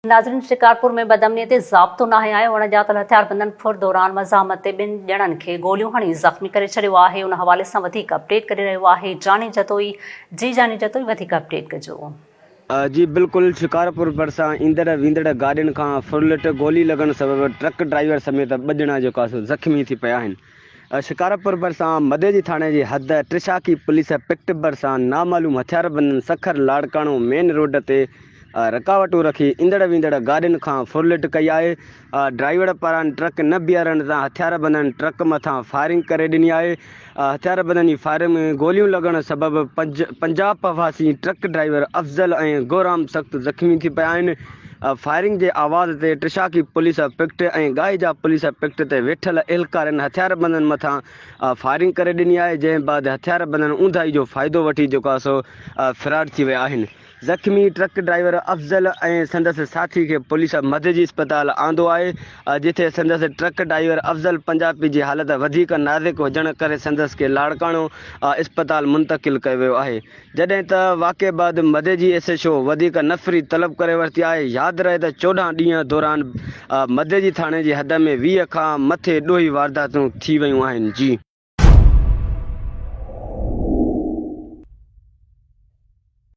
नाज़रीन, शिकारपुर में बदअमनीती ज़ाब्तो नाहे आयो। अणॼातल हथियारबंदनि फुर दौरान मज़ामत ते ॿिनि ॼणनि खे गोलियूं हणी ज़ख़्मी करे छॾियो आहे। उन हवाले सां वधीक अपडेट करे रहियो आहे जानी जतोई। वधीक अपडेट कजो। जी बिल्कुल, शिकारपुर भरिसां ईंदड़ वींदड़ गाॾियुनि खां फुरलट गोली लॻण सबबि ट्रक ड्राइवर समेत ॿ ॼणा जेका ज़ख़्मी थी पिया आहिनि। शिकारपुर भरिसां मदेजी थाणे जी हद त्रिशाकी पुलिस पिकट भरिसां नामालूम हथियारबंदनि सखर लाड़काणो मेन रोड ते रकावटूं रखी ईंदड़ वींदड़ गाॾियुनि खां फुरलट कई आहे। ड्राइवर पारां ट्रक न बीहारण सां हथियारबंदनि ट्रक मथां फायरिंग करे ॾिनी आहे। हथियारबंदनि जी फायरिंग में गोलियूं लॻण सबबि पंजाब प्रवासी ट्रक ड्राइवर अफ़ज़ल ऐं गोराम सख़्तु ज़ख़्मी थी पिया आहिनि। फायरिंग जे आवाज़ ते त्रिशाकी पुलिस पिकट ऐं गाइजा पुलिस पिकट ते वेठल एहलकारनि हथियारबंदनि मथां फायरिंग करे ॾिनी आहे, जंहिं बाद हथियारबंदनि ऊंधाई जो फ़ाइदो वठी जेको आहे सो फ़रार थी विया आहिनि। ज़ख़्मी ट्रक ड्राइवर अफ़ज़ल ऐं संदसि साथी खे पुलिस मदजी अस्पताल आंदो आहे, जिथे संदसि ट्रक ड्राइवर अफ़ज़ल पंजाबी जी हालत वधीक नाज़ुक हुजण करे संदसि खे लाड़काणो अस्पताल मुंतक़िल कयो वियो आहे। जॾहिं त वाक़े बाद मदेजी SHO वधीक नफ़री तलब करे वरिती आहे। यादि रहे त 14 ॾींहं दौरान मदेजी थाणे जी हद में 20 खां मथे ॾोही वारदातूं थी वियूं आहिनि। जी।